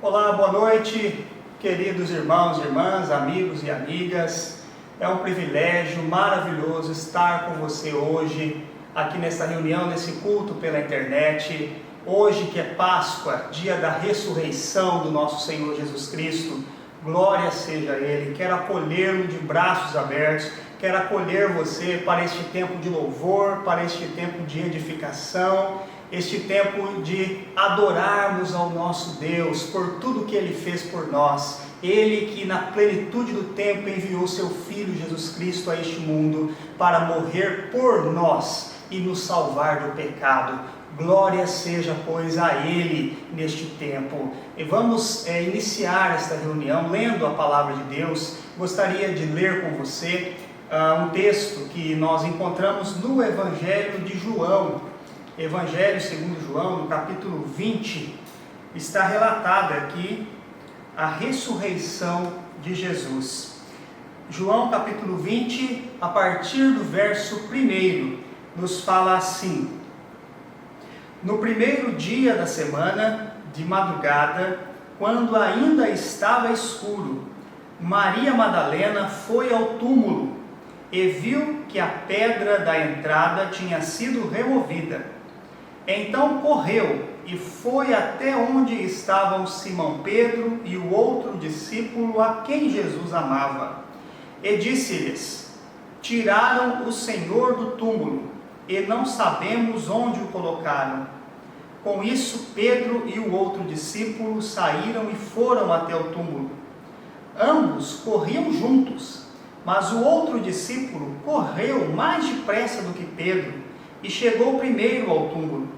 Olá, boa noite, queridos irmãos, irmãs, amigos e amigas. É um privilégio maravilhoso estar com você hoje, aqui nessa reunião, nesse culto pela internet. Hoje que é Páscoa, dia da ressurreição do nosso Senhor Jesus Cristo. Glória seja a Ele. Quero acolhê-lo de braços abertos. Quero acolher você para este tempo de louvor, para este tempo de edificação, este tempo de adorarmos ao nosso Deus por tudo que Ele fez por nós. Ele que na plenitude do tempo enviou seu Filho Jesus Cristo a este mundo para morrer por nós e nos salvar do pecado. Glória seja, pois, a Ele neste tempo. E vamos iniciar esta reunião lendo a Palavra de Deus. Gostaria de ler com você um texto que nós encontramos no Evangelho de João. Evangelho segundo João, no capítulo 20, está relatada aqui a ressurreição de Jesus. João capítulo 20, a partir do verso 1, nos fala assim: No primeiro dia da semana, de madrugada, quando ainda estava escuro, Maria Madalena foi ao túmulo e viu que a pedra da entrada tinha sido removida. Então correu e foi até onde estavam Simão Pedro e o outro discípulo a quem Jesus amava. E disse-lhes: Tiraram o Senhor do túmulo e não sabemos onde o colocaram. Com isso, Pedro e o outro discípulo saíram e foram até o túmulo. Ambos corriam juntos, mas o outro discípulo correu mais depressa do que Pedro e chegou primeiro ao túmulo.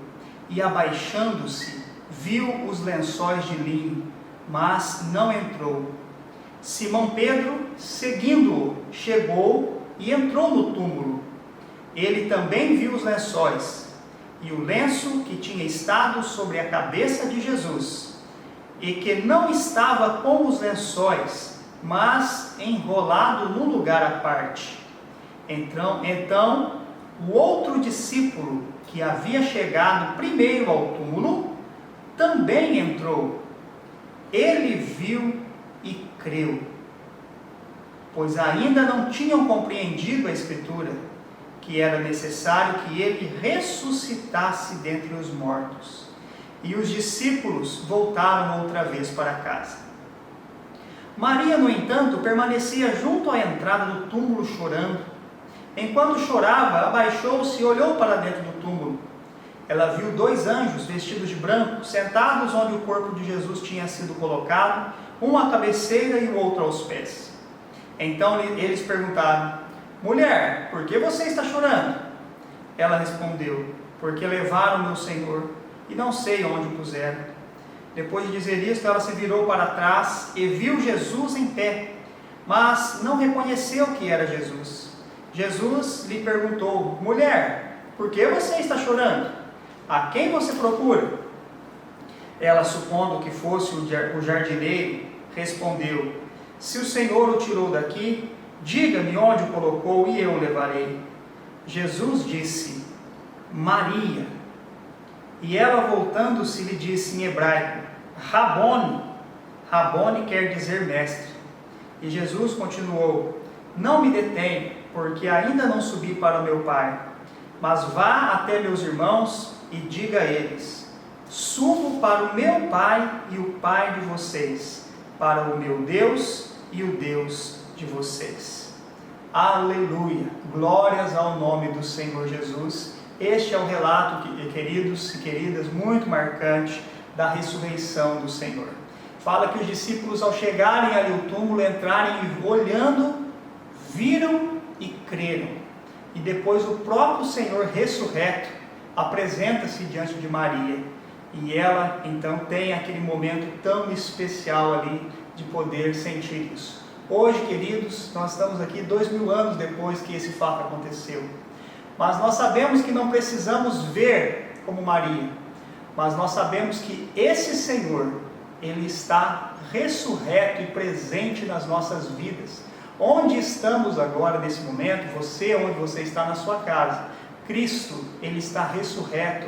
E abaixando-se, viu os lençóis de linho, mas não entrou. Simão Pedro, seguindo-o, chegou e entrou no túmulo. Ele também viu os lençóis, e o lenço que tinha estado sobre a cabeça de Jesus, e que não estava com os lençóis, mas enrolado num lugar à parte. Então, o outro discípulo, que havia chegado primeiro ao túmulo, também entrou. Ele viu e creu, pois ainda não tinham compreendido a Escritura, que era necessário que ele ressuscitasse dentre os mortos. E os discípulos voltaram outra vez para casa. Maria, no entanto, permanecia junto à entrada do túmulo chorando. Enquanto chorava, abaixou-se e olhou para dentro do túmulo. Ela viu 2 anjos vestidos de branco, sentados onde o corpo de Jesus tinha sido colocado, um à cabeceira e o outro aos pés. Então eles perguntaram: Mulher, por que você está chorando? Ela respondeu: Porque levaram meu Senhor e não sei onde o puseram. Depois de dizer isto, ela se virou para trás e viu Jesus em pé, mas não reconheceu que era Jesus. Jesus lhe perguntou: Mulher, por que você está chorando? A quem você procura? Ela, supondo que fosse o jardineiro, respondeu: Se o Senhor o tirou daqui, diga-me onde o colocou e eu o levarei. Jesus disse: Maria. E ela, voltando-se, lhe disse em hebraico: Rabone. Rabone quer dizer mestre. E Jesus continuou: Não me detenha, porque ainda não subi para o meu Pai. Mas vá até meus irmãos e diga a eles: Subo para o meu Pai e o Pai de vocês, para o meu Deus e o Deus de vocês. Aleluia! Glórias ao nome do Senhor Jesus. Este é o relato, queridos e queridas, muito marcante da ressurreição do Senhor. Fala que os discípulos, ao chegarem ali ao túmulo, entrarem e olhando, viram e creram. E depois o próprio Senhor ressurreto apresenta-se diante de Maria. E ela então tem aquele momento tão especial ali de poder sentir isso. Hoje, queridos, nós estamos aqui 2000 anos depois que esse fato aconteceu. Mas nós sabemos que não precisamos ver como Maria. Mas nós sabemos que esse Senhor, Ele está ressurreto e presente nas nossas vidas. Onde estamos agora nesse momento, você, onde você está na sua casa, Cristo, Ele está ressurreto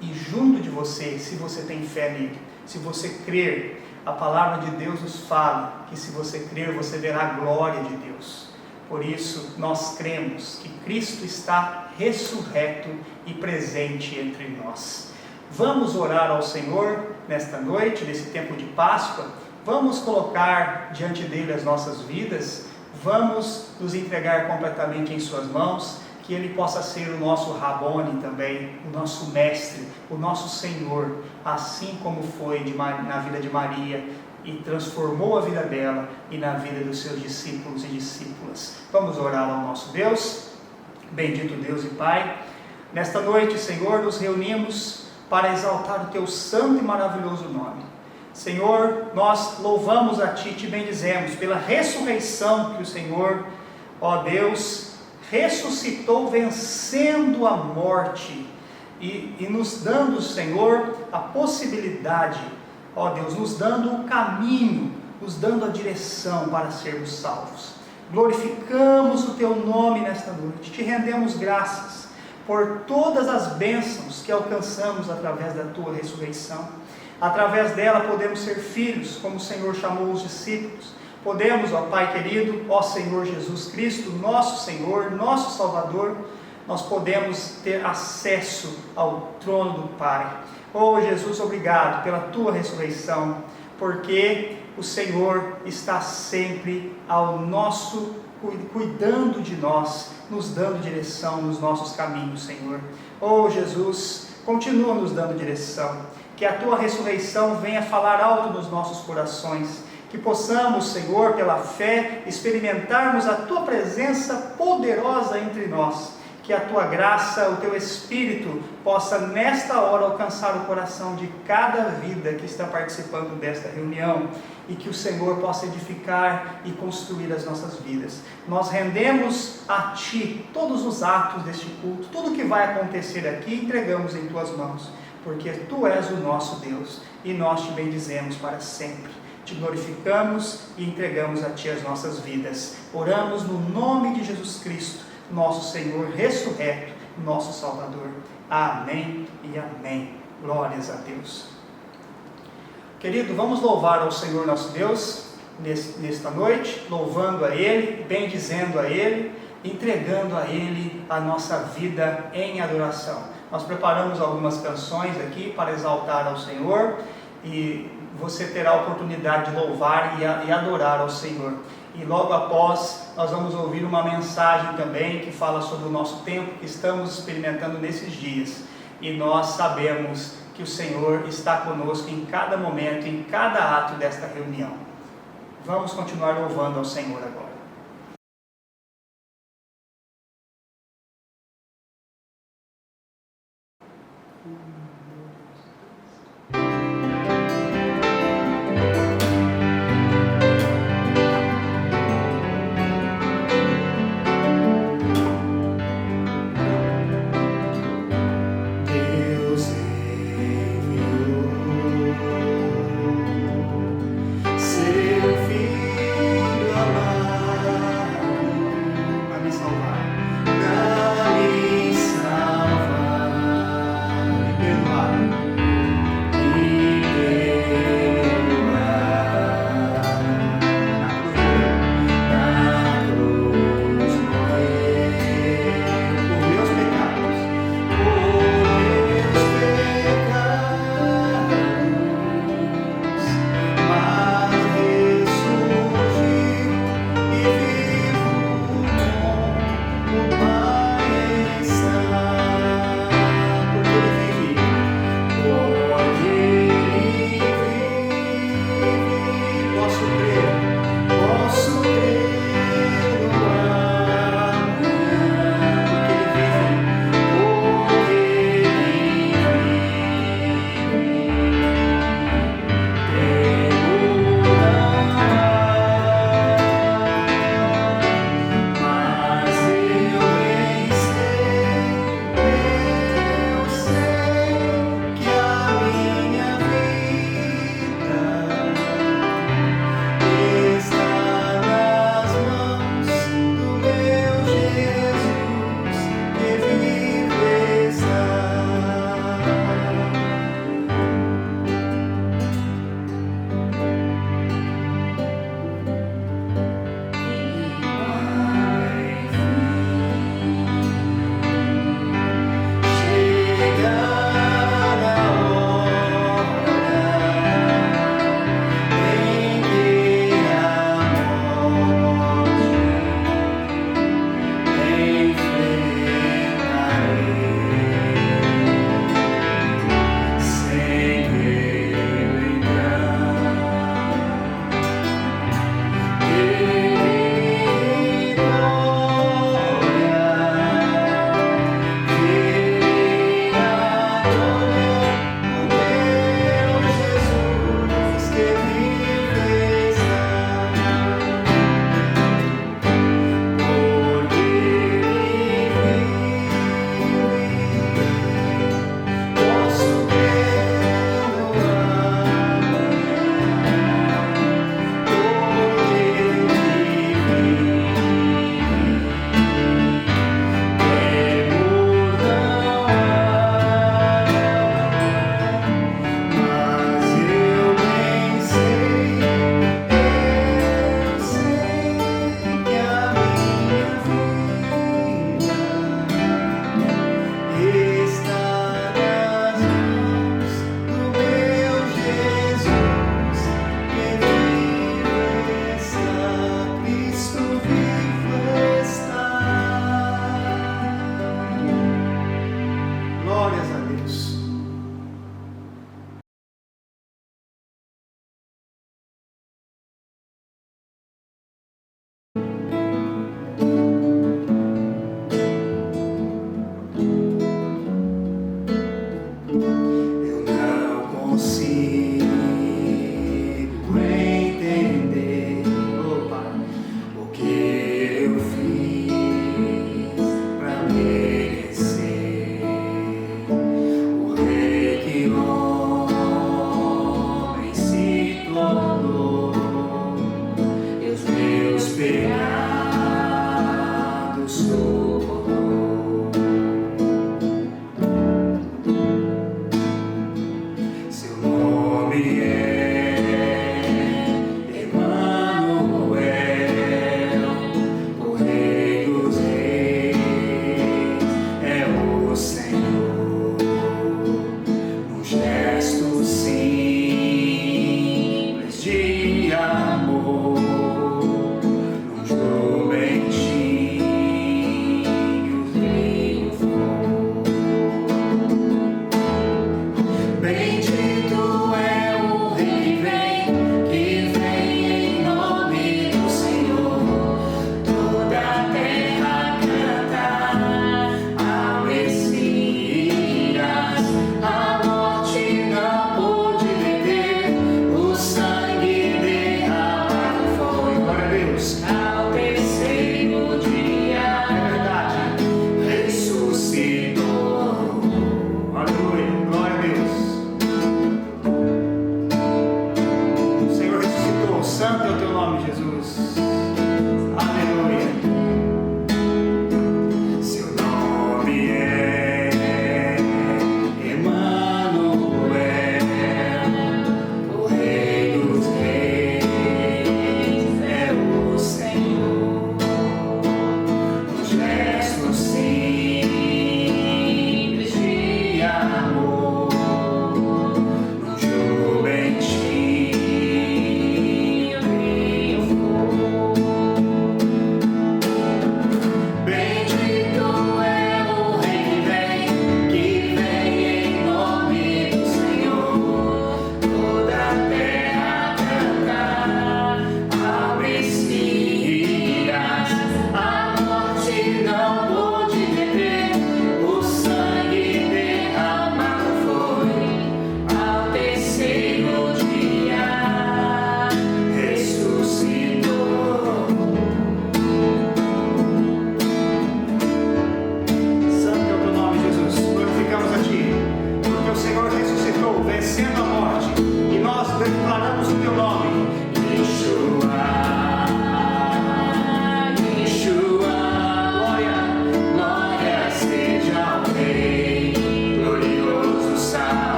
e junto de você, se você tem fé nele, se você crer. a palavra de Deus nos fala que se você crer, você verá a glória de Deus. Por isso, nós cremos que Cristo está ressurreto e presente entre nós. Vamos orar ao Senhor nesta noite, nesse tempo de Páscoa. Vamos colocar diante dele as nossas vidas. Vamos nos entregar completamente em suas mãos, que ele possa ser o nosso Rabone também, o nosso mestre, o nosso Senhor, assim como foi na vida de Maria, e transformou a vida dela e na vida dos seus discípulos e discípulas. Vamos orar ao nosso Deus. Bendito Deus e Pai, nesta noite, Senhor, nos reunimos para exaltar o Teu santo e maravilhoso nome. Senhor, nós louvamos a Ti e Te bendizemos pela ressurreição que o Senhor, ó Deus, ressuscitou vencendo a morte e nos dando, Senhor, a possibilidade, ó Deus, nos dando o caminho, nos dando a direção para sermos salvos. Glorificamos o Teu nome nesta noite, Te rendemos graças por todas as bênçãos que alcançamos através da Tua ressurreição. Através dela podemos ser filhos, como o Senhor chamou os discípulos. Podemos, ó Pai querido, ó Senhor Jesus Cristo, nosso Senhor, nosso Salvador, nós podemos ter acesso ao trono do Pai. Oh Jesus, obrigado pela Tua ressurreição, porque o Senhor está sempre ao nosso, cuidando de nós, nos dando direção nos nossos caminhos, Senhor. Oh Jesus, continua nos dando direção, que a Tua ressurreição venha falar alto nos nossos corações, que possamos, Senhor, pela fé, experimentarmos a Tua presença poderosa entre nós, que a Tua graça, o Teu Espírito, possa nesta hora alcançar o coração de cada vida que está participando desta reunião, e que o Senhor possa edificar e construir as nossas vidas. Nós rendemos a Ti todos os atos deste culto, tudo que vai acontecer aqui, entregamos em Tuas mãos, porque Tu és o nosso Deus, e nós Te bendizemos para sempre. Te glorificamos e entregamos a Ti as nossas vidas. Oramos no nome de Jesus Cristo, nosso Senhor ressurreto, nosso Salvador. Amém e amém. Glórias a Deus. Querido, vamos louvar ao Senhor nosso Deus nesta noite, louvando a Ele, bendizendo a Ele, entregando a Ele a nossa vida em adoração. Nós preparamos algumas canções aqui para exaltar ao Senhor, e você terá a oportunidade de louvar e adorar ao Senhor. E logo após, nós vamos ouvir uma mensagem também que fala sobre o nosso tempo que estamos experimentando nesses dias. E nós sabemos que o Senhor está conosco em cada momento, em cada ato desta reunião. Vamos continuar louvando ao Senhor agora.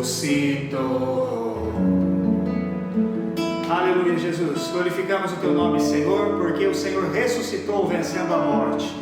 ressuscitou. Aleluia, Jesus. Glorificamos o Teu nome, Senhor, porque o Senhor ressuscitou vencendo a morte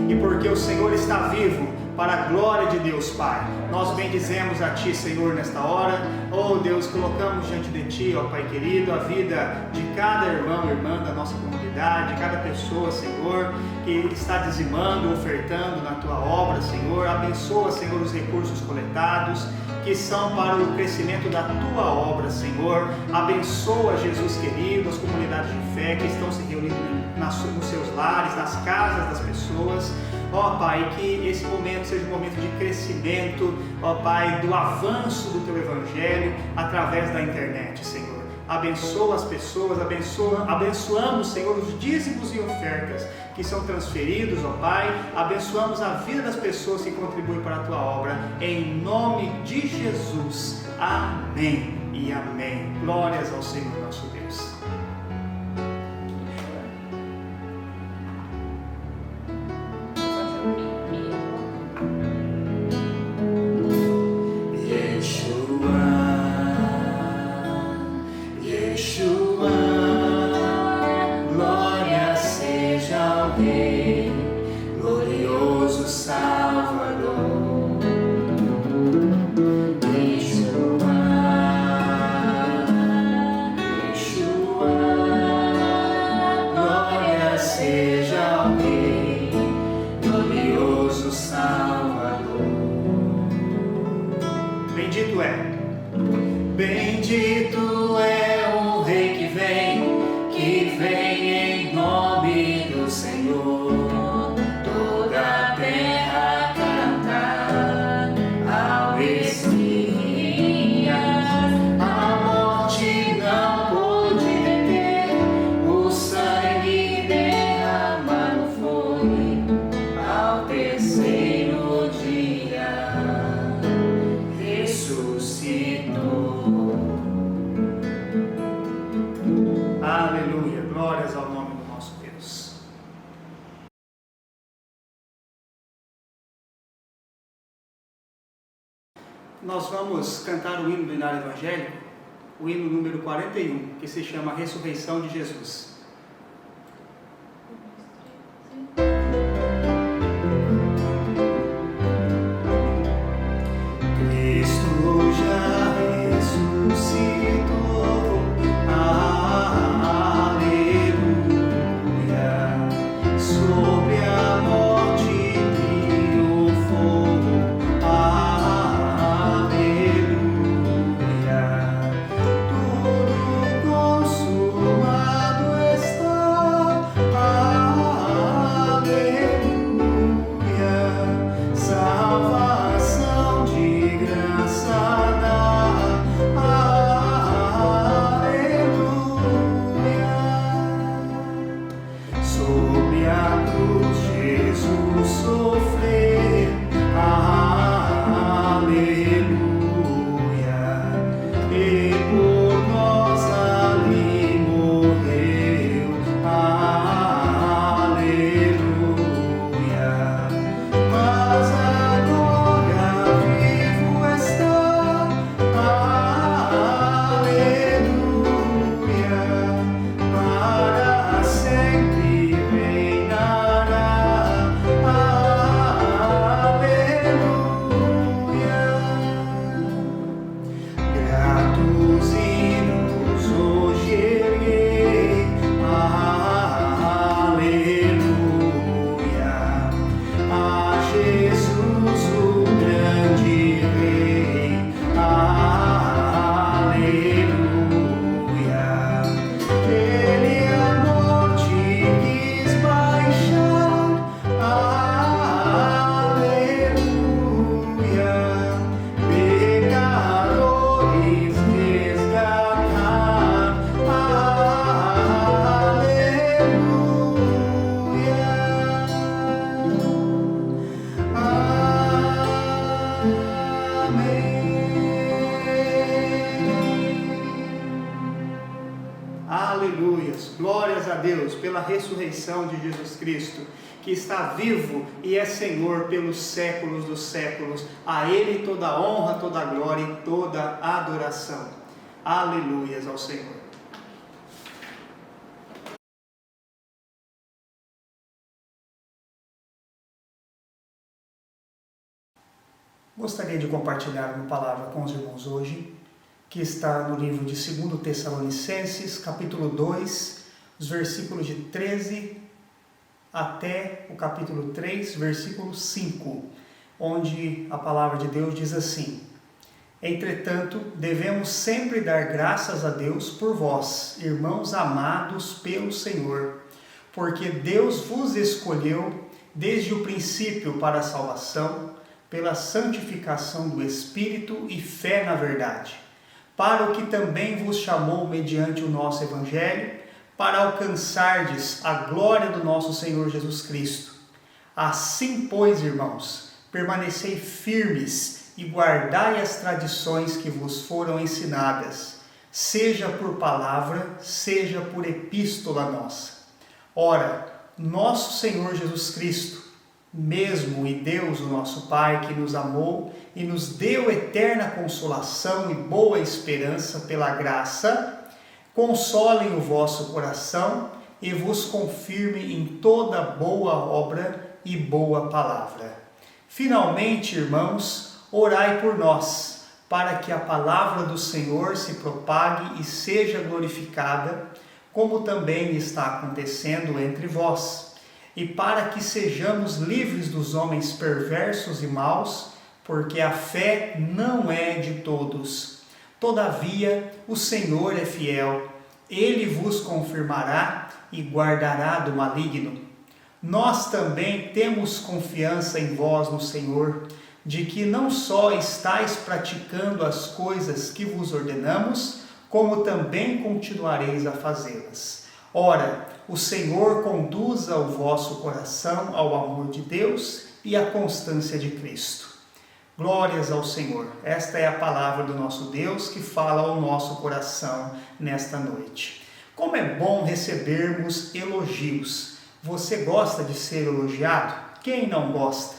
e porque o Senhor está vivo para a glória de Deus, Pai. Nós bendizemos a Ti, Senhor, nesta hora. Oh, Deus, colocamos diante de Ti, ó Pai querido, a vida de cada irmão e irmã da nossa comunidade, cada pessoa, Senhor, que está dizimando, ofertando na Tua obra, Senhor. Abençoa, Senhor, os recursos coletados, que são para o crescimento da Tua obra, Senhor. Abençoa, Jesus querido, as comunidades de fé que estão se reunindo nos seus lares, nas casas das pessoas. Ó Pai, que esse momento seja um momento de crescimento, ó Pai, do avanço do Teu Evangelho através da internet, Senhor. Abençoa as pessoas, abençoamos, Senhor, os dízimos e ofertas que são transferidos, ó Pai. Abençoamos a vida das pessoas que contribuem para a Tua obra, em nome de Jesus. Amém e amém. Glórias ao Senhor nosso Deus. Bendito é o Rei que vem em nome do Senhor. Toda a terra canta ao Messias. A morte não pôde deter, o sangue derramado foi ao terceiro dia. Ressuscitou. Aleluia, glórias ao nome do nosso Deus. Nós vamos cantar o hino do Inário Evangélico, o hino número 41, que se chama Ressurreição de Jesus. Cristo já ressuscitou. Salvação de graça dá. Aleluias, glórias a Deus pela ressurreição de Jesus Cristo, que está vivo e é Senhor pelos séculos dos séculos. A Ele toda a honra, toda a glória e toda a adoração. Aleluias ao Senhor. Gostaria de compartilhar uma palavra com os irmãos hoje, que está no livro de 2 Tessalonicenses, capítulo 2, os versículos de 13 até o capítulo 3, versículo 5, onde a palavra de Deus diz assim: Entretanto, devemos sempre dar graças a Deus por vós, irmãos amados pelo Senhor, porque Deus vos escolheu desde o princípio para a salvação, pela santificação do Espírito e fé na verdade, para o que também vos chamou mediante o nosso Evangelho, para alcançardes a glória do nosso Senhor Jesus Cristo. Assim, pois, irmãos, permanecei firmes e guardai as tradições que vos foram ensinadas, seja por palavra, seja por epístola nossa. Ora, nosso Senhor Jesus Cristo, mesmo e Deus, o nosso Pai, que nos amou e nos deu eterna consolação e boa esperança pela graça, consolem o vosso coração e vos confirme em toda boa obra e boa palavra. Finalmente, irmãos, orai por nós, para que a palavra do Senhor se propague e seja glorificada, como também está acontecendo entre vós, e para que sejamos livres dos homens perversos e maus, porque a fé não é de todos. Todavia, o Senhor é fiel, Ele vos confirmará e guardará do maligno. Nós também temos confiança em vós no Senhor, de que não só estáis praticando as coisas que vos ordenamos, como também continuareis a fazê-las. Ora, o Senhor conduza o vosso coração ao amor de Deus e à constância de Cristo. Glórias ao Senhor. Esta é a palavra do nosso Deus que fala ao nosso coração nesta noite. Como é bom recebermos elogios. Você gosta de ser elogiado? Quem não gosta?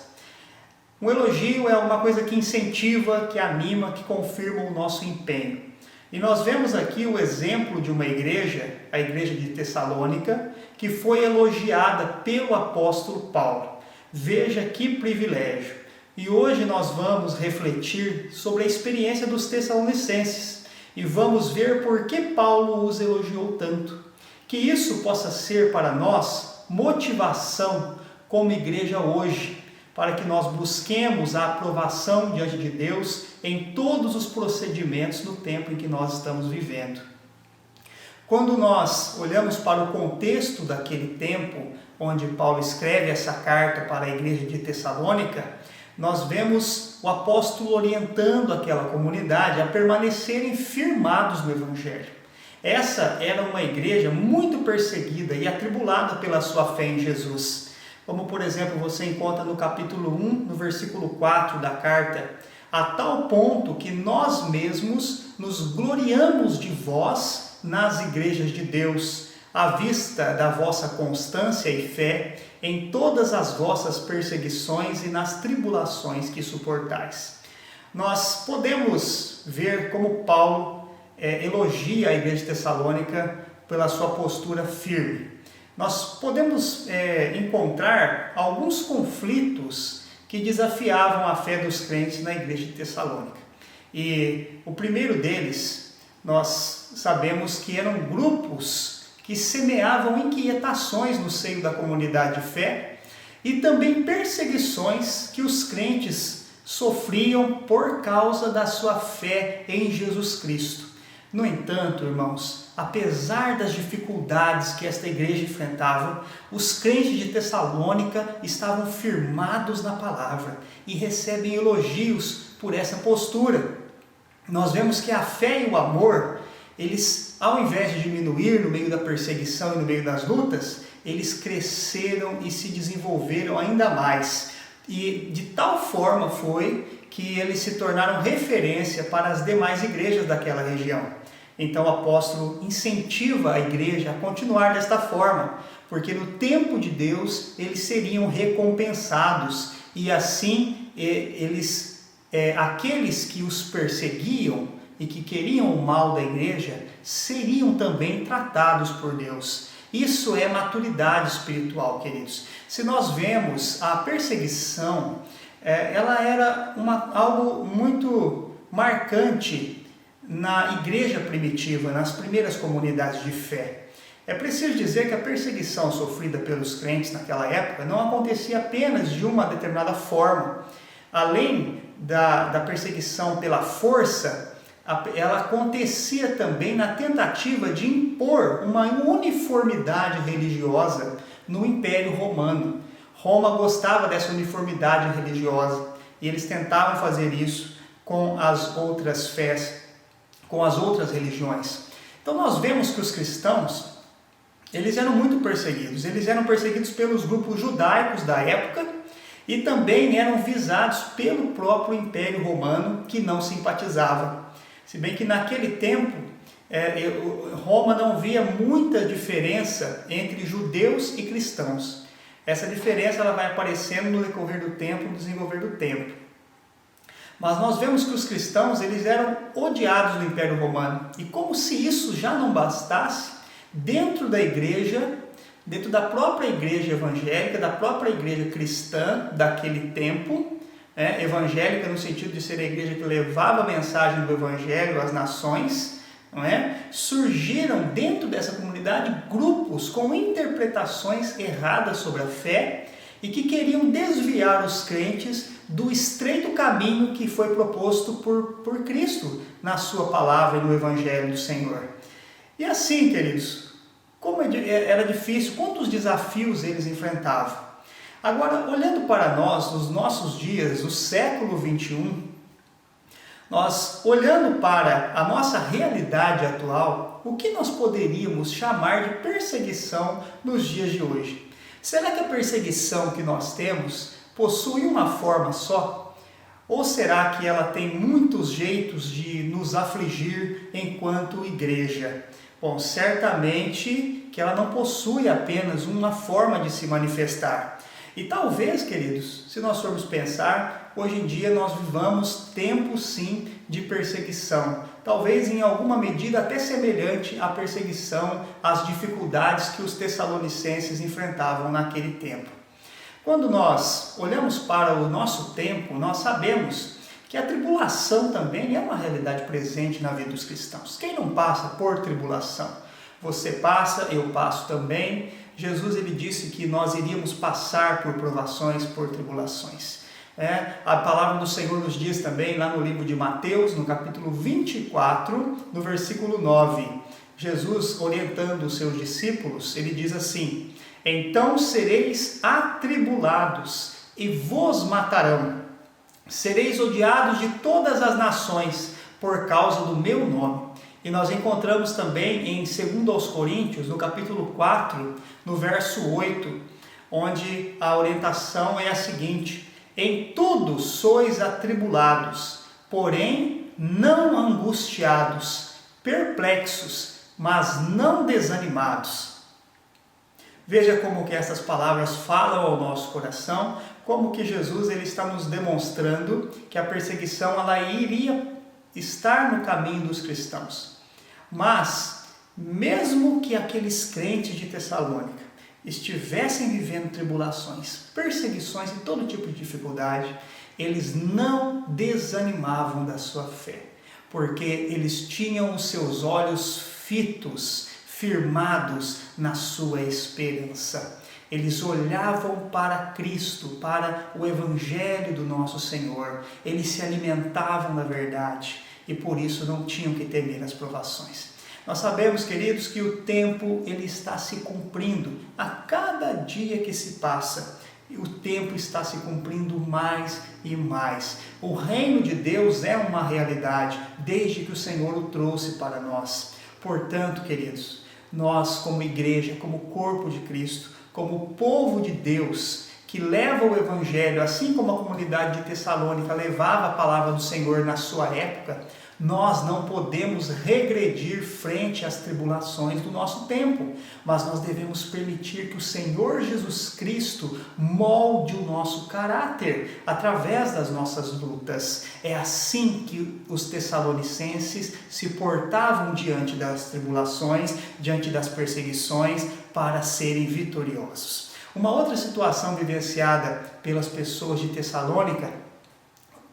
Um elogio é uma coisa que incentiva, que anima, que confirma o nosso empenho. E nós vemos aqui o exemplo de uma igreja, a igreja de Tessalônica, que foi elogiada pelo apóstolo Paulo. Veja que privilégio! E hoje nós vamos refletir sobre a experiência dos tessalonicenses e vamos ver por que Paulo os elogiou tanto. Que isso possa ser para nós motivação como igreja hoje, para que nós busquemos a aprovação diante de Deus em todos os procedimentos no tempo em que nós estamos vivendo. Quando nós olhamos para o contexto daquele tempo, onde Paulo escreve essa carta para a igreja de Tessalônica, nós vemos o apóstolo orientando aquela comunidade a permanecerem firmados no Evangelho. Essa era uma igreja muito perseguida e atribulada pela sua fé em Jesus. Como, por exemplo, você encontra no capítulo 1, no versículo 4 da carta, a tal ponto que nós mesmos nos gloriamos de vós nas igrejas de Deus, à vista da vossa constância e fé em todas as vossas perseguições e nas tribulações que suportais. Nós podemos ver como Paulo elogia a igreja de Tessalônica pela sua postura firme. Nós podemos encontrar alguns conflitos que desafiavam a fé dos crentes na igreja de Tessalônica. E o primeiro deles, nós sabemos que eram grupos que semeavam inquietações no seio da comunidade de fé e também perseguições que os crentes sofriam por causa da sua fé em Jesus Cristo. No entanto, irmãos, apesar das dificuldades que esta igreja enfrentava, os crentes de Tessalônica estavam firmados na palavra e recebem elogios por essa postura. Nós vemos que a fé e o amor, eles, ao invés de diminuir no meio da perseguição e no meio das lutas, eles cresceram e se desenvolveram ainda mais. E de tal forma foi que eles se tornaram referência para as demais igrejas daquela região. Então o apóstolo incentiva a igreja a continuar desta forma, porque no tempo de Deus eles seriam recompensados e assim aqueles que os perseguiam e que queriam o mal da igreja seriam também tratados por Deus. Isso é maturidade espiritual, queridos. Se nós vemos a perseguição, ela era algo muito marcante na igreja primitiva, nas primeiras comunidades de fé. É preciso dizer que a perseguição sofrida pelos crentes naquela época não acontecia apenas de uma determinada forma. Além da perseguição pela força, ela acontecia também na tentativa de impor uma uniformidade religiosa no Império Romano. Roma gostava dessa uniformidade religiosa e eles tentavam fazer isso com as outras fés, com as outras religiões. Então nós vemos que os cristãos, eles eram muito perseguidos. Eles eram perseguidos pelos grupos judaicos da época e também eram visados pelo próprio Império Romano, que não simpatizava. Se bem que naquele tempo, Roma não via muita diferença entre judeus e cristãos. Essa diferença ela vai aparecendo no decorrer do tempo, no desenvolver do tempo. Mas nós vemos que os cristãos eles eram odiados no Império Romano. E como se isso já não bastasse, dentro da igreja, dentro da própria igreja evangélica, da própria igreja cristã daquele tempo, evangélica no sentido de ser a igreja que levava a mensagem do evangelho às nações, não é? Surgiram dentro dessa comunidade grupos com interpretações erradas sobre a fé e que queriam desviar os crentes do estreito caminho que foi proposto por Cristo na sua palavra e no evangelho do Senhor. E assim, queridos, como era difícil, quantos desafios eles enfrentavam. Agora, olhando para nós, nos nossos dias, no século 21, nós, olhando para a nossa realidade atual, o que nós poderíamos chamar de perseguição nos dias de hoje? Será que a perseguição que nós temos possui uma forma só? Ou será que ela tem muitos jeitos de nos afligir enquanto igreja? Bom, certamente que ela não possui apenas uma forma de se manifestar. E talvez, queridos, se nós formos pensar, hoje em dia nós vivamos tempos sim de perseguição. Talvez em alguma medida até semelhante à perseguição, às dificuldades que os tessalonicenses enfrentavam naquele tempo. Quando nós olhamos para o nosso tempo, nós sabemos que a tribulação também é uma realidade presente na vida dos cristãos. Quem não passa por tribulação? Você passa, eu passo também. Jesus ele disse que nós iríamos passar por provações, por tribulações. A palavra do Senhor nos diz também, lá no livro de Mateus, no capítulo 24, no versículo 9. Jesus, orientando os seus discípulos, ele diz assim: então sereis atribulados e vos matarão. Sereis odiados de todas as nações por causa do meu nome. E nós encontramos também em 2 Coríntios, no capítulo 4, no verso 8, onde a orientação é a seguinte: em tudo sois atribulados, porém não angustiados, perplexos, mas não desanimados. Veja como que essas palavras falam ao nosso coração, como que Jesus ele está nos demonstrando que a perseguição ela iria estar no caminho dos cristãos. Mas, mesmo que aqueles crentes de Tessalônica estivessem vivendo tribulações, perseguições e todo tipo de dificuldade, eles não desanimavam da sua fé, porque eles tinham os seus olhos fitos, firmados na sua esperança. Eles olhavam para Cristo, para o Evangelho do nosso Senhor. Eles se alimentavam da verdade e por isso não tinham que temer as provações. Nós sabemos, queridos, que o tempo ele está se cumprindo. A cada dia que se passa, o tempo está se cumprindo mais e mais. O reino de Deus é uma realidade desde que o Senhor o trouxe para nós. Portanto, queridos, nós como igreja, como corpo de Cristo, como povo de Deus, que leva o Evangelho, assim como a comunidade de Tessalônica levava a palavra do Senhor na sua época, Nós não podemos regredir frente às tribulações do nosso tempo, mas nós devemos permitir que o Senhor Jesus Cristo molde o nosso caráter através das nossas lutas. É assim que os tessalonicenses se portavam diante das tribulações, diante das perseguições, para serem vitoriosos. Uma outra situação vivenciada pelas pessoas de Tessalônica,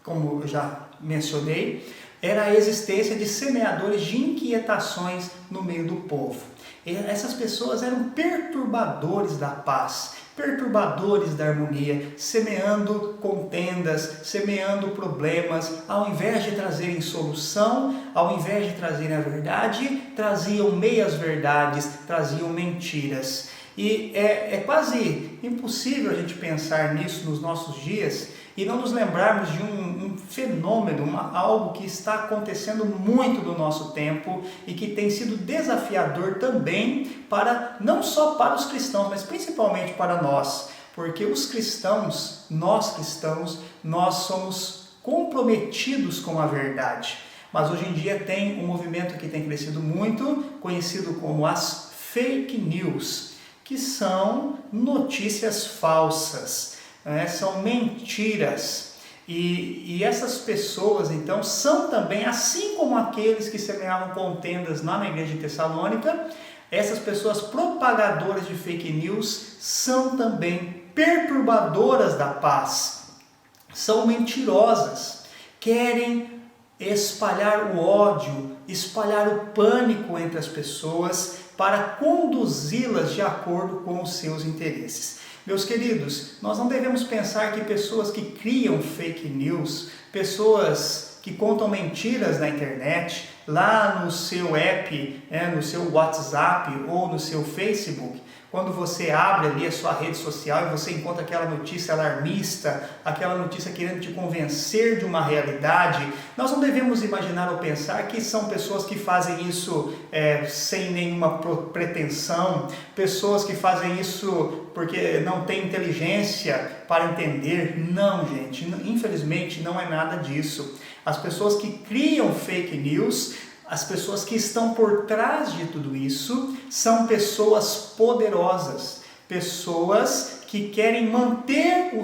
como eu já mencionei, era a existência de semeadores de inquietações no meio do povo. E essas pessoas eram perturbadores da paz, perturbadores da harmonia, semeando contendas, semeando problemas. Ao invés de trazerem solução, ao invés de trazerem a verdade, traziam meias verdades, traziam mentiras. E é quase impossível a gente pensar nisso nos nossos dias e não nos lembrarmos de um fenômeno, algo que está acontecendo muito no nosso tempo e que tem sido desafiador também para, não só para os cristãos, mas principalmente para nós, porque os cristãos, nós somos comprometidos com a verdade. Mas hoje em dia tem um movimento que tem crescido muito, conhecido como as fake news, que são notícias falsas, são mentiras. E essas pessoas, então, são também, assim como aqueles que semeavam contendas lá na igreja de Tessalônica, essas pessoas propagadoras de fake news são também perturbadoras da paz, são mentirosas, querem espalhar o ódio, espalhar o pânico entre as pessoas para conduzi-las de acordo com os seus interesses. Meus queridos, nós não devemos pensar que pessoas que criam fake news, pessoas que contam mentiras na internet, lá no seu app, no seu WhatsApp ou no seu Facebook, quando você abre ali a sua rede social e você encontra aquela notícia alarmista, aquela notícia querendo te convencer de uma realidade, nós não devemos imaginar ou pensar que são pessoas que fazem isso sem nenhuma pretensão, pessoas que fazem isso porque não têm inteligência para entender. Não, gente, infelizmente não é nada disso. As pessoas que criam fake news, as pessoas que estão por trás de tudo isso, são pessoas poderosas, pessoas que querem manter o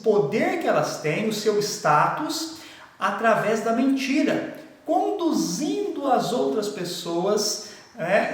poder que elas têm, o seu status, através da mentira, conduzindo as outras pessoas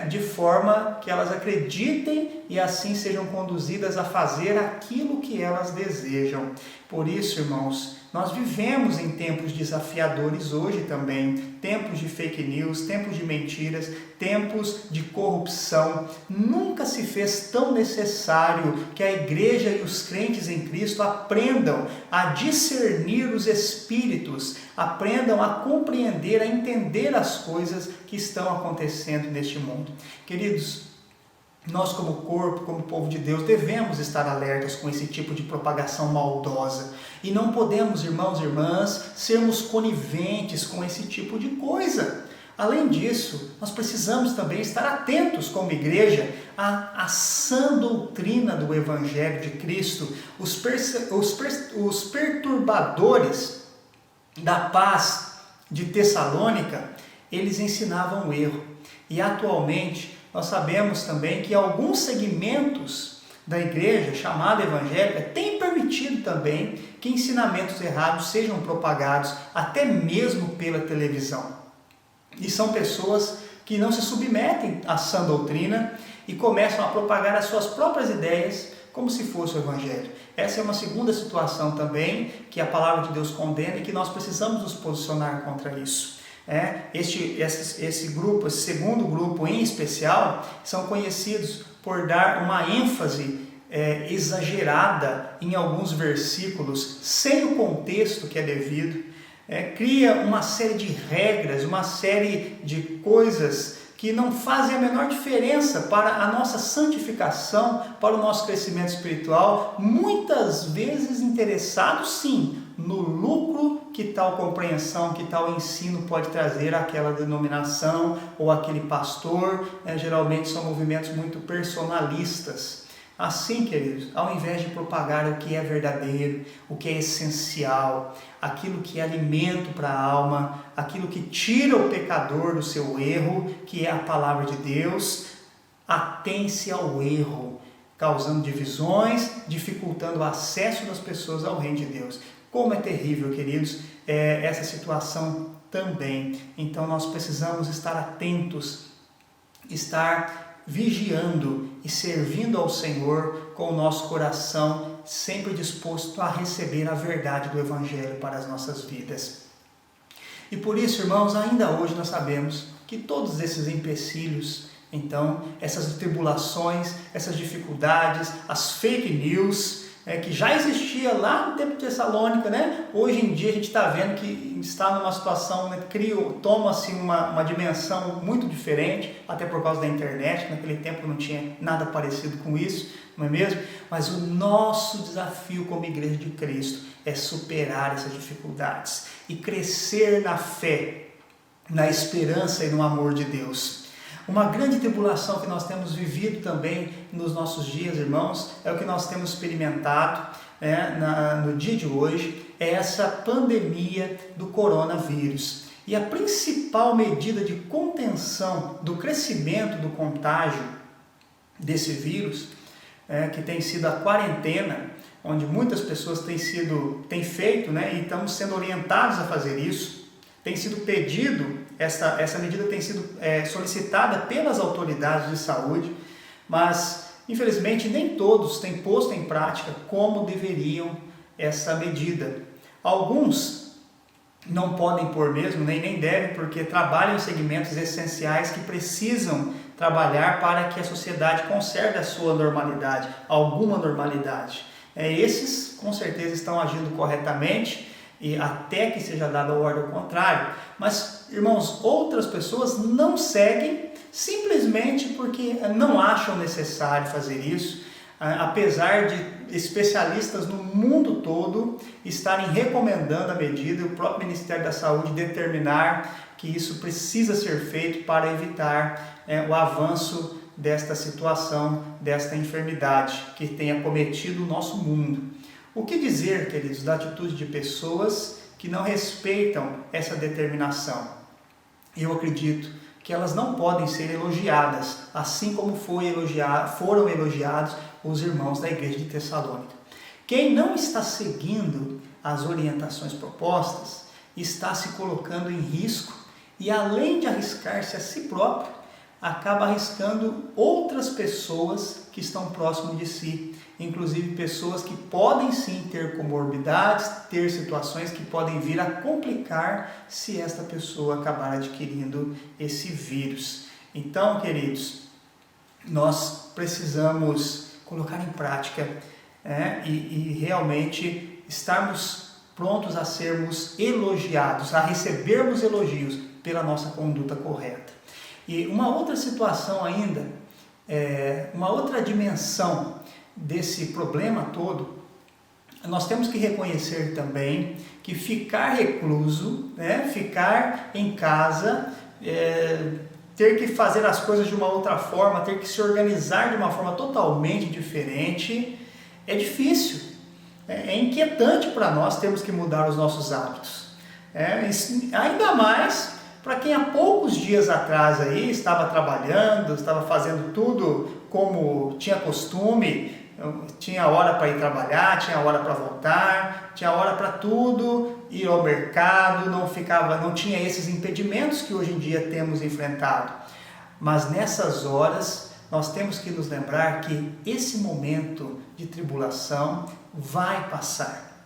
de forma que elas acreditem e assim sejam conduzidas a fazer aquilo que elas desejam. Por isso, irmãos, nós vivemos em tempos desafiadores hoje também, tempos de fake news, tempos de mentiras, tempos de corrupção. Nunca se fez tão necessário que a igreja e os crentes em Cristo aprendam a discernir os espíritos, aprendam a compreender, a entender as coisas que estão acontecendo neste mundo. Queridos, nós como corpo, como povo de Deus, devemos estar alertas com esse tipo de propagação maldosa. E não podemos, irmãos e irmãs, sermos coniventes com esse tipo de coisa. Além disso, nós precisamos também estar atentos como igreja à sã doutrina do Evangelho de Cristo. Os perturbadores da paz de Tessalônica, eles ensinavam o erro. E atualmente, nós sabemos também que alguns segmentos da igreja, chamada evangélica, têm permitido também que ensinamentos errados sejam propagados até mesmo pela televisão. E são pessoas que não se submetem à sã doutrina e começam a propagar as suas próprias ideias como se fosse o evangelho. Essa é uma segunda situação também que a palavra de Deus condena e que nós precisamos nos posicionar contra isso. Esse grupo, esse segundo grupo em especial, são conhecidos por dar uma ênfase exagerada em alguns versículos, sem o contexto que é devido, cria uma série de regras, uma série de coisas que não fazem a menor diferença para a nossa santificação, para o nosso crescimento espiritual, muitas vezes interessados sim no lucro que tal compreensão, que tal ensino pode trazer àquela denominação ou aquele pastor. Geralmente são movimentos muito personalistas. Assim, queridos, ao invés de propagar o que é verdadeiro, o que é essencial, aquilo que é alimento para a alma, aquilo que tira o pecador do seu erro, que é a palavra de Deus, atém-se ao erro, causando divisões, dificultando o acesso das pessoas ao reino de Deus. Como é terrível, queridos, essa situação também. Então nós precisamos estar atentos, estar vigiando e servindo ao Senhor com o nosso coração sempre disposto a receber a verdade do Evangelho para as nossas vidas. E por isso, irmãos, ainda hoje nós sabemos que todos esses empecilhos, então, essas tribulações, essas dificuldades, as fake news, que já existia lá no tempo de Tessalônica, né? Hoje em dia a gente está vendo que está numa situação, né, toma-se uma dimensão muito diferente, até por causa da internet. Naquele tempo não tinha nada parecido com isso, não é mesmo? Mas o nosso desafio como Igreja de Cristo é superar essas dificuldades e crescer na fé, na esperança e no amor de Deus. Uma grande tribulação que nós temos vivido também nos nossos dias, irmãos, é o que nós temos experimentado no dia de hoje, é essa pandemia do coronavírus. E a principal medida de contenção do crescimento do contágio desse vírus, que tem sido a quarentena, onde muitas pessoas têm feito, e estamos sendo orientados a fazer isso, tem sido pedido. Essa medida tem sido solicitada pelas autoridades de saúde, mas infelizmente nem todos têm posto em prática como deveriam essa medida. Alguns não podem pôr mesmo, nem devem, porque trabalham em segmentos essenciais que precisam trabalhar para que a sociedade conserve a sua normalidade, alguma normalidade. Esses com certeza estão agindo corretamente, e até que seja dada a ordem ao contrário. Mas, irmãos, outras pessoas não seguem simplesmente porque não acham necessário fazer isso, apesar de especialistas no mundo todo estarem recomendando a medida, o próprio Ministério da Saúde determinar que isso precisa ser feito para evitar o avanço desta situação, desta enfermidade que tem acometido o nosso mundo. O que dizer, queridos, da atitude de pessoas que não respeitam essa determinação? Eu acredito que elas não podem ser elogiadas, assim como foram elogiados os irmãos da igreja de Tessalônica. Quem não está seguindo as orientações propostas está se colocando em risco e, além de arriscar-se a si próprio, acaba arriscando outras pessoas que estão próximo de si, inclusive pessoas que podem sim ter comorbidades, ter situações que podem vir a complicar se esta pessoa acabar adquirindo esse vírus. Então, queridos, nós precisamos colocar em prática e realmente estarmos prontos a sermos elogiados, a recebermos elogios pela nossa conduta correta. E uma outra situação ainda, uma outra dimensão desse problema todo, nós temos que reconhecer também que ficar recluso, ficar em casa, ter que fazer as coisas de uma outra forma, ter que se organizar de uma forma totalmente diferente, é difícil, é inquietante para nós termos que mudar os nossos hábitos. Ainda mais para quem há poucos dias atrás aí estava trabalhando, estava fazendo tudo como tinha costume, tinha hora para ir trabalhar, tinha hora para voltar, tinha hora para tudo, ir ao mercado, não tinha esses impedimentos que hoje em dia temos enfrentado. Mas nessas horas nós temos que nos lembrar que esse momento de tribulação vai passar.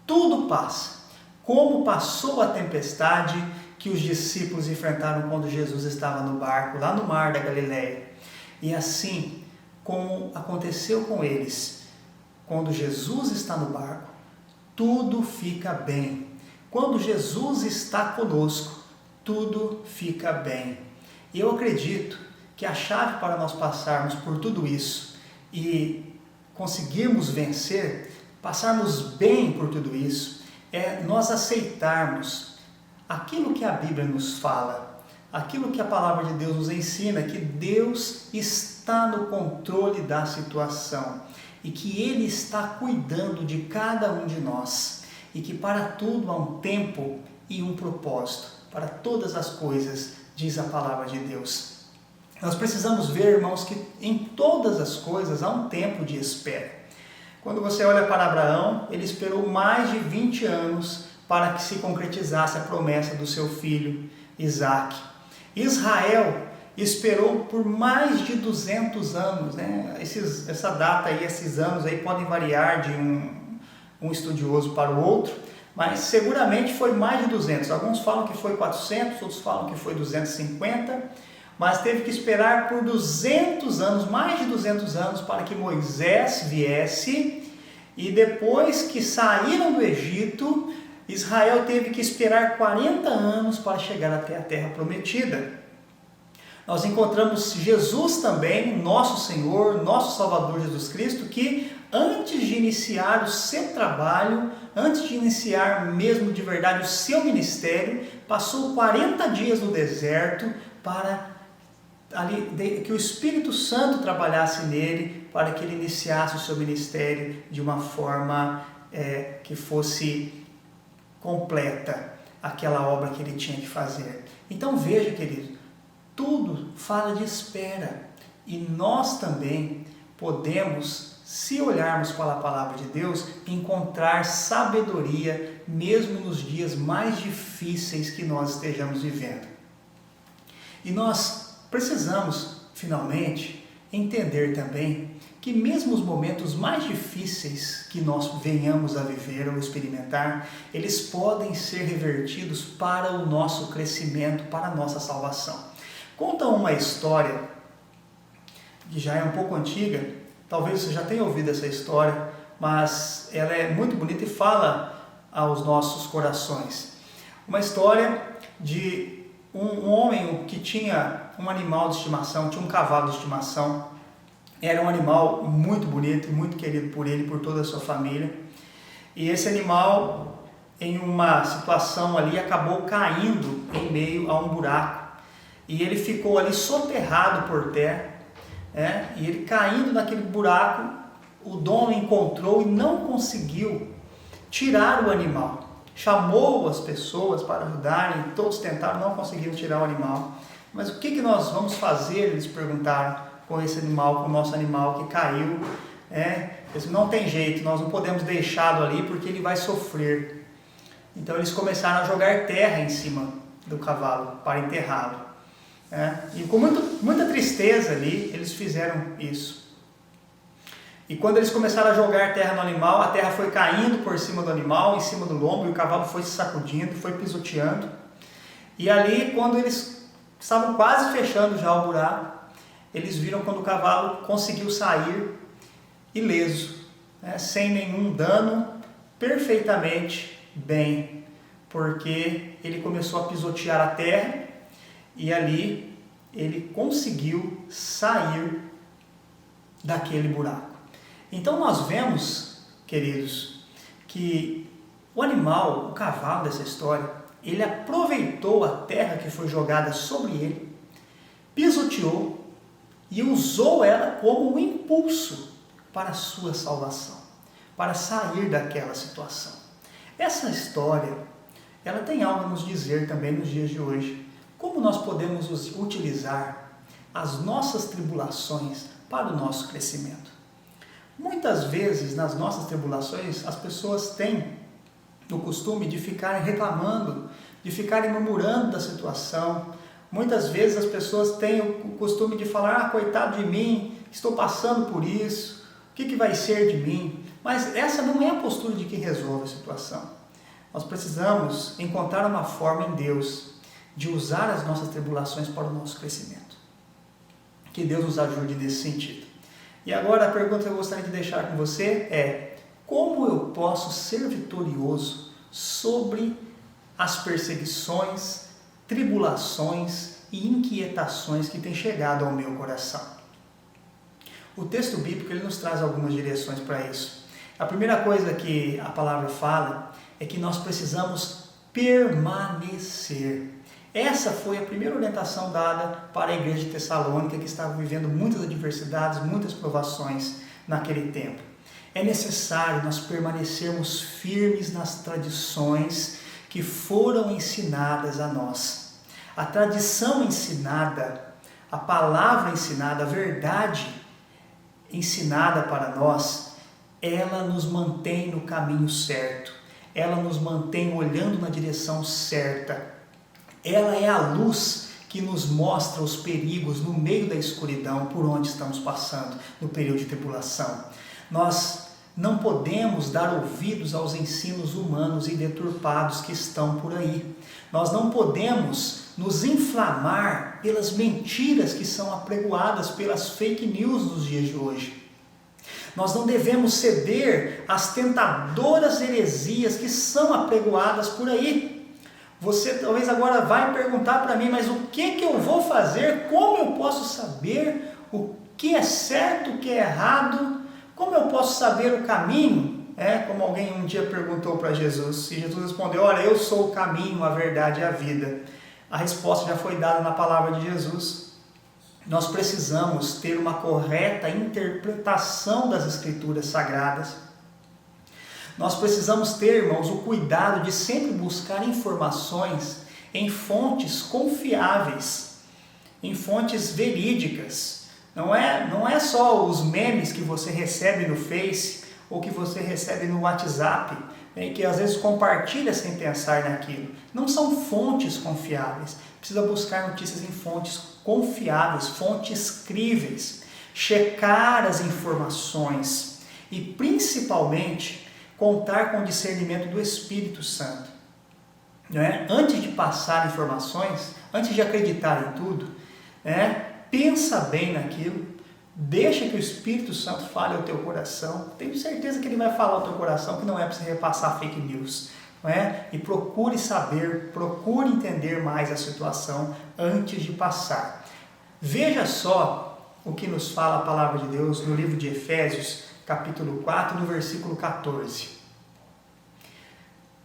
Tudo passa. Como passou a tempestade que os discípulos enfrentaram quando Jesus estava no barco, lá no mar da Galileia. E assim como aconteceu com eles, quando Jesus está no barco, tudo fica bem. Quando Jesus está conosco, tudo fica bem. E eu acredito que a chave para nós passarmos por tudo isso e conseguirmos vencer, passarmos bem por tudo isso, é nós aceitarmos aquilo que a Bíblia nos fala, aquilo que a palavra de Deus nos ensina, que Deus está no controle da situação e que Ele está cuidando de cada um de nós e que para tudo há um tempo e um propósito, para todas as coisas, diz a palavra de Deus. Nós precisamos ver, irmãos, que em todas as coisas há um tempo de espera. Quando você olha para Abraão, ele esperou mais de 20 anos para que se concretizasse a promessa do seu filho Isaque. Israel esperou por mais de 200 anos, né? Essa data aí, esses anos aí podem variar de um estudioso para o outro, mas seguramente foi mais de 200. Alguns falam que foi 400, outros falam que foi 250, mas teve que esperar por 200 anos, mais de 200 anos, para que Moisés viesse, e depois que saíram do Egito, Israel teve que esperar 40 anos para chegar até a terra prometida. Nós encontramos Jesus também, nosso Senhor, nosso Salvador Jesus Cristo, que antes de iniciar o seu trabalho, antes de iniciar mesmo de verdade o seu ministério, passou 40 dias no deserto para que o Espírito Santo trabalhasse nele, para que ele iniciasse o seu ministério de uma forma que fosse completa, aquela obra que ele tinha que fazer. Então veja, querido, tudo fala de espera, e nós também podemos, se olharmos para a palavra de Deus, encontrar sabedoria mesmo nos dias mais difíceis que nós estejamos vivendo. E nós precisamos, finalmente, entender também que mesmo os momentos mais difíceis que nós venhamos a viver ou experimentar, eles podem ser revertidos para o nosso crescimento, para a nossa salvação. Conta uma história que já é um pouco antiga, talvez você já tenha ouvido essa história, mas ela é muito bonita e fala aos nossos corações. Uma história de um homem que tinha um animal de estimação, tinha um cavalo de estimação. Era um animal muito bonito, muito querido por ele e por toda a sua família. E esse animal, em uma situação ali, acabou caindo em meio a um buraco. E ele ficou ali soterrado por terra, e ele caindo naquele buraco, o dono encontrou e não conseguiu tirar o animal. Chamou as pessoas para ajudarem, todos tentaram, não conseguiram tirar o animal. Mas o que nós vamos fazer, eles perguntaram, com esse animal, com o nosso animal que caiu? Eles, não tem jeito, nós não podemos deixá-lo ali porque ele vai sofrer. Então eles começaram a jogar terra em cima do cavalo para enterrá-lo. E com muita tristeza ali, eles fizeram isso. E quando eles começaram a jogar terra no animal, a terra foi caindo por cima do animal, em cima do lombo, e o cavalo foi se sacudindo, foi pisoteando. E ali, quando eles estavam quase fechando já o buraco, eles viram quando o cavalo conseguiu sair ileso, sem nenhum dano, perfeitamente bem, porque ele começou a pisotear a terra e ali ele conseguiu sair daquele buraco. Então nós vemos, queridos, que o animal, o cavalo dessa história, ele aproveitou a terra que foi jogada sobre ele, pisoteou e usou ela como um impulso para a sua salvação, para sair daquela situação. Essa história, ela tem algo a nos dizer também nos dias de hoje. Como nós podemos utilizar as nossas tribulações para o nosso crescimento? Muitas vezes, nas nossas tribulações, as pessoas têm o costume de ficarem reclamando, de ficarem murmurando da situação. Muitas vezes as pessoas têm o costume de falar, coitado de mim, estou passando por isso, o que vai ser de mim? Mas essa não é a postura de quem resolve a situação. Nós precisamos encontrar uma forma em Deus de usar as nossas tribulações para o nosso crescimento. Que Deus nos ajude nesse sentido. E agora a pergunta que eu gostaria de deixar com você é: como eu posso ser vitorioso sobre as perseguições, tribulações e inquietações que têm chegado ao meu coração? O texto bíblico ele nos traz algumas direções para isso. A primeira coisa que a palavra fala é que nós precisamos permanecer. Essa foi a primeira orientação dada para a igreja de Tessalônica, que estava vivendo muitas adversidades, muitas provações naquele tempo. É necessário nós permanecermos firmes nas tradições que foram ensinadas a nós. A tradição ensinada, a palavra ensinada, a verdade ensinada para nós, ela nos mantém no caminho certo, ela nos mantém olhando na direção certa. Ela é a luz que nos mostra os perigos no meio da escuridão por onde estamos passando no período de tribulação. Nós não podemos dar ouvidos aos ensinos humanos e deturpados que estão por aí. Nós não podemos nos inflamar pelas mentiras que são apregoadas pelas fake news dos dias de hoje. Nós não devemos ceder às tentadoras heresias que são apregoadas por aí. Você talvez agora vai perguntar para mim, mas o que eu vou fazer? Como eu posso saber o que é certo, o que é errado? Como eu posso saber o caminho? Como alguém um dia perguntou para Jesus, e Jesus respondeu, olha, eu sou o caminho, a verdade e a vida. A resposta já foi dada na palavra de Jesus. Nós precisamos ter uma correta interpretação das Escrituras Sagradas. Nós precisamos ter, irmãos, o cuidado de sempre buscar informações em fontes confiáveis, em fontes verídicas. Não é só os memes que você recebe no Face ou que você recebe no WhatsApp, que às vezes compartilha sem pensar naquilo. Não são fontes confiáveis. Precisa buscar notícias em fontes confiáveis, fontes críveis, checar as informações e principalmente contar com o discernimento do Espírito Santo. Antes de passar informações, antes de acreditar em tudo, pensa bem naquilo, deixa que o Espírito Santo fale ao teu coração. Tenho certeza que ele vai falar ao teu coração que não é para você repassar fake news. E procure saber, procure entender mais a situação antes de passar. Veja só o que nos fala a palavra de Deus no livro de Efésios, capítulo 4, no versículo 14.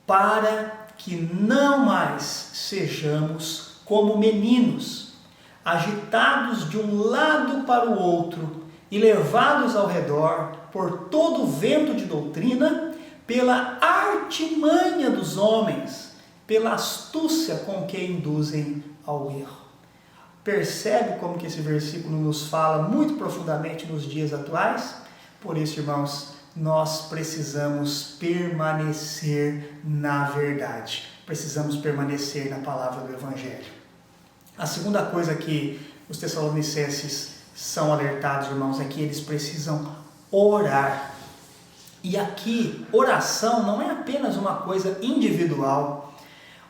Para que não mais sejamos como meninos, agitados de um lado para o outro e levados ao redor por todo o vento de doutrina, pela artimanha dos homens, pela astúcia com que induzem ao erro. Percebe como que esse versículo nos fala muito profundamente nos dias atuais? Por isso, irmãos, nós precisamos permanecer na verdade. Precisamos permanecer na palavra do Evangelho. A segunda coisa que os tessalonicenses são alertados, irmãos, é que eles precisam orar. E aqui, oração não é apenas uma coisa individual.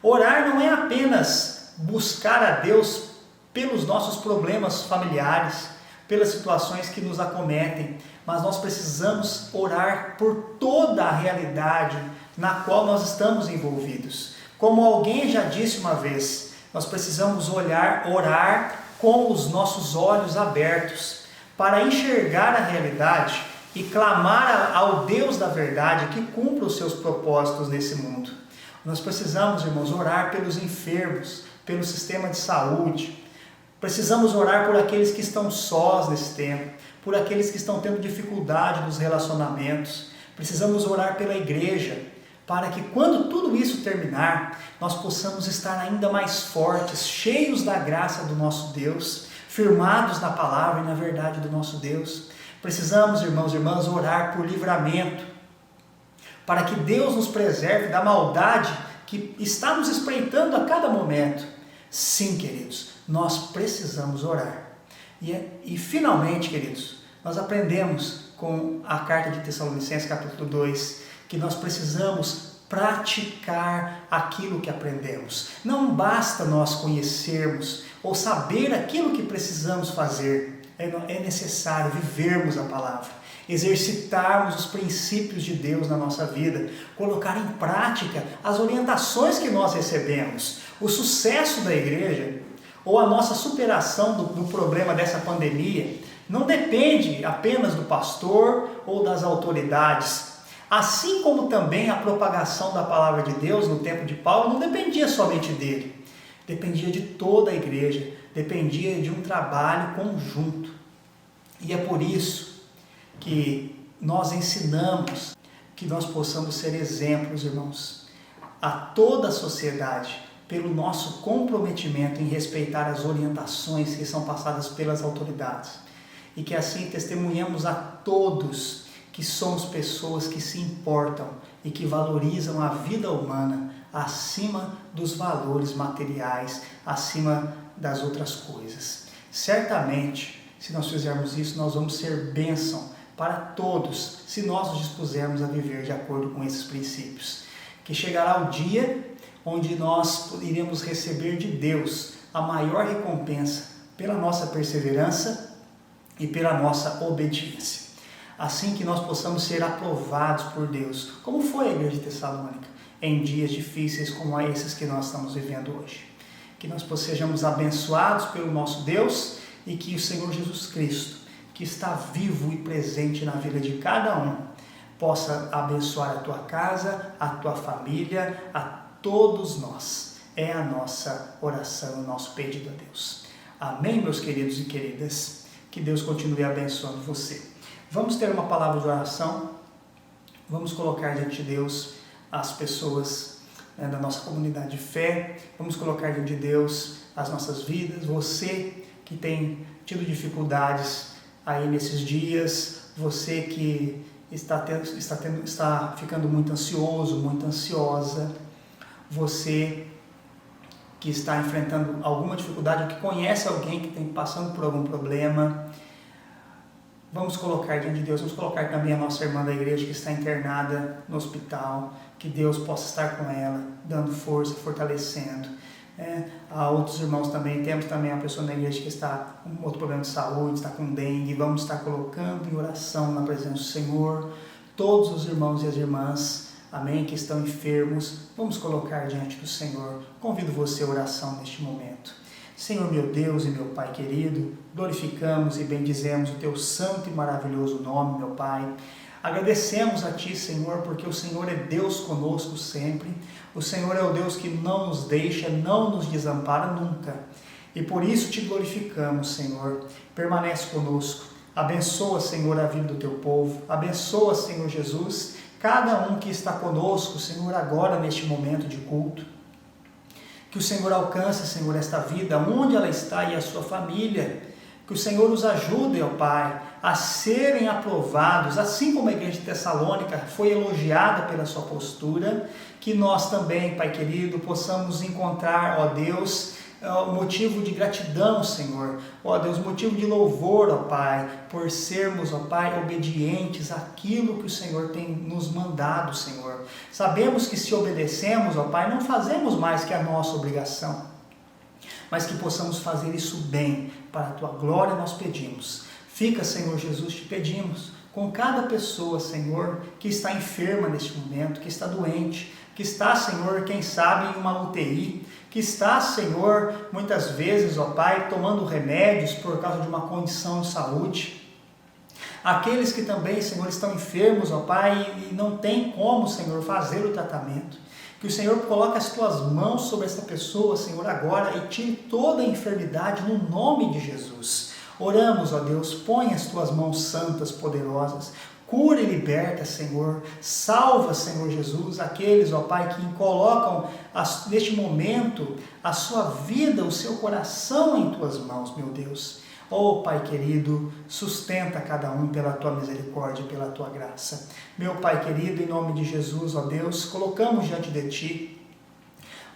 Orar não é apenas buscar a Deus pelos nossos problemas familiares, pelas situações que nos acometem, mas nós precisamos orar por toda a realidade na qual nós estamos envolvidos. Como alguém já disse uma vez, nós precisamos orar com os nossos olhos abertos para enxergar a realidade e clamar ao Deus da verdade que cumpra os seus propósitos nesse mundo. Nós precisamos, irmãos, orar pelos enfermos, pelo sistema de saúde. Precisamos orar por aqueles que estão sós nesse tempo, por aqueles que estão tendo dificuldade nos relacionamentos. Precisamos orar pela igreja, para que quando tudo isso terminar, nós possamos estar ainda mais fortes, cheios da graça do nosso Deus, firmados na palavra e na verdade do nosso Deus. Precisamos, irmãos e irmãs, orar por livramento, para que Deus nos preserve da maldade que está nos espreitando a cada momento. Sim, queridos, nós precisamos orar. E finalmente, queridos, nós aprendemos com a carta de Tessalonicenses, capítulo 2, que nós precisamos praticar aquilo que aprendemos. Não basta nós conhecermos ou saber aquilo que precisamos fazer. É necessário vivermos a palavra, exercitarmos os princípios de Deus na nossa vida, colocar em prática as orientações que nós recebemos. O sucesso da igreja ou a nossa superação do problema dessa pandemia não depende apenas do pastor ou das autoridades. Assim como também a propagação da palavra de Deus no tempo de Paulo não dependia somente dele. dependia de toda a igreja, dependia de um trabalho conjunto. E é por isso que nós ensinamos que nós possamos ser exemplos, irmãos, a toda a sociedade, pelo nosso comprometimento em respeitar as orientações que são passadas pelas autoridades. E que assim testemunhamos a todos que somos pessoas que se importam e que valorizam a vida humana acima dos valores materiais, acima das outras coisas. Certamente, se nós fizermos isso, nós vamos ser bênção para todos, se nós nos dispusermos a viver de acordo com esses princípios. Que chegará o dia onde nós iremos receber de Deus a maior recompensa pela nossa perseverança e pela nossa obediência. Assim que nós possamos ser aprovados por Deus, como foi a igreja de Tessalônica, em dias difíceis como esses que nós estamos vivendo hoje. Que nós sejamos abençoados pelo nosso Deus e que o Senhor Jesus Cristo, que está vivo e presente na vida de cada um, possa abençoar a tua casa, a tua família, a todos nós. É a nossa oração, o nosso pedido a Deus. Amém, meus queridos e queridas? Que Deus continue abençoando você. Vamos ter uma palavra de oração. Vamos colocar diante de Deus as pessoas da nossa comunidade de fé. Vamos colocar diante de Deus as nossas vidas. Você que tem tido dificuldades aí nesses dias, você que está ficando muito ansioso, muito ansiosa, você que está enfrentando alguma dificuldade ou que conhece alguém que tem passando por algum problema, vamos colocar diante de Deus, vamos colocar também a nossa irmã da igreja que está internada no hospital, que Deus possa estar com ela, dando força, fortalecendo. Há outros irmãos também, temos também uma pessoa na igreja que está com outro problema de saúde, está com dengue, vamos estar colocando em oração na presença do Senhor, todos os irmãos e as irmãs, amém, que estão enfermos, vamos colocar diante do Senhor. Convido você à oração neste momento. Senhor meu Deus e meu Pai querido, glorificamos e bendizemos o Teu santo e maravilhoso nome, meu Pai. Agradecemos a Ti, Senhor, porque o Senhor é Deus conosco sempre. O Senhor é o Deus que não nos deixa, não nos desampara nunca. E por isso Te glorificamos, Senhor. Permanece conosco. Abençoa, Senhor, a vida do Teu povo. Abençoa, Senhor Jesus, cada um que está conosco, Senhor, agora neste momento de culto. Que o Senhor alcance, Senhor, esta vida, onde ela está e a sua família. Que o Senhor nos ajude, ó Pai, a serem aprovados, assim como a igreja de Tessalônica foi elogiada pela sua postura, que nós também, Pai querido, possamos encontrar, ó Deus, motivo de gratidão, Senhor, ó Deus, motivo de louvor, ó Pai, por sermos, ó Pai, obedientes àquilo que o Senhor tem nos mandado, Senhor. Sabemos que se obedecemos, ó Pai, não fazemos mais que a nossa obrigação, mas que possamos fazer isso bem, para a Tua glória nós pedimos. Fica, Senhor Jesus, te pedimos, com cada pessoa, Senhor, que está enferma neste momento, que está doente, que está, Senhor, quem sabe em uma UTI, que está, Senhor, muitas vezes, ó Pai, tomando remédios por causa de uma condição de saúde. Aqueles que também, Senhor, estão enfermos, ó Pai, e não tem como, Senhor, fazer o tratamento. Que o Senhor coloque as Tuas mãos sobre essa pessoa, Senhor, agora e tire toda a enfermidade no nome de Jesus. Oramos, ó Deus, põe as Tuas mãos santas, poderosas, cura e liberta, Senhor, salva, Senhor Jesus, aqueles, ó Pai, que colocam neste momento a sua vida, o seu coração em Tuas mãos, meu Deus. Ó Pai querido, sustenta cada um pela Tua misericórdia e pela Tua graça. Meu Pai querido, em nome de Jesus, ó Deus, colocamos diante de Ti,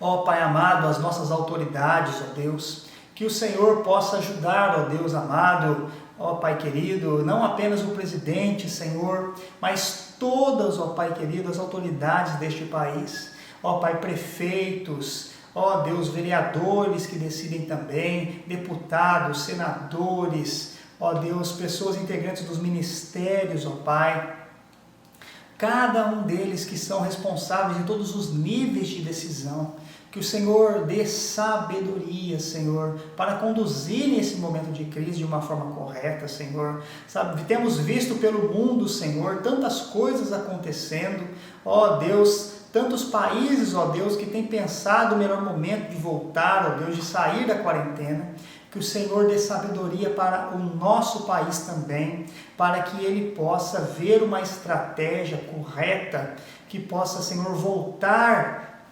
ó Pai amado, as nossas autoridades, ó Deus, que o Senhor possa ajudar, ó Deus amado, ó Pai querido, não apenas o presidente, Senhor, mas todas, ó Pai querido, as autoridades deste país, ó Pai, prefeitos, ó Deus, vereadores que decidem também, deputados, senadores, ó Deus, pessoas integrantes dos ministérios, ó Pai, cada um deles que são responsáveis em todos os níveis de decisão, que o Senhor dê sabedoria, Senhor, para conduzir esse momento de crise de uma forma correta, Senhor. Sabe, temos visto pelo mundo, Senhor, tantas coisas acontecendo, ó Deus, tantos países, ó Deus, que têm pensado o melhor momento de voltar, ó Deus, de sair da quarentena. Que o Senhor dê sabedoria para o nosso país também, para que ele possa ver uma estratégia correta, que possa, Senhor, voltar,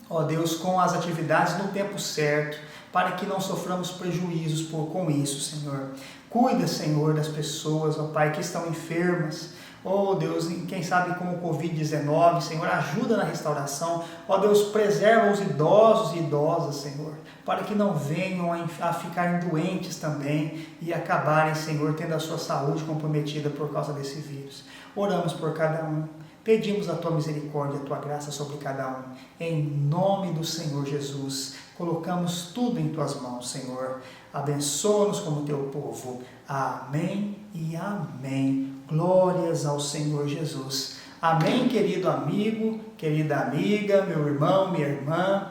ó Deus, com as atividades no tempo certo, para que não soframos prejuízos com isso, Senhor. Cuida, Senhor, das pessoas, ó Pai, que estão enfermas. Oh Deus, quem sabe com o Covid-19, Senhor, ajuda na restauração. Ó Deus, preserva os idosos e idosas, Senhor, para que não venham a ficarem doentes também e acabarem, Senhor, tendo a sua saúde comprometida por causa desse vírus. Oramos por cada um. Pedimos a Tua misericórdia, a Tua graça sobre cada um. Em nome do Senhor Jesus, colocamos tudo em Tuas mãos, Senhor. Abençoa-nos como Teu povo. Amém e amém. Glórias ao Senhor Jesus. Amém, querido amigo, querida amiga, meu irmão, minha irmã.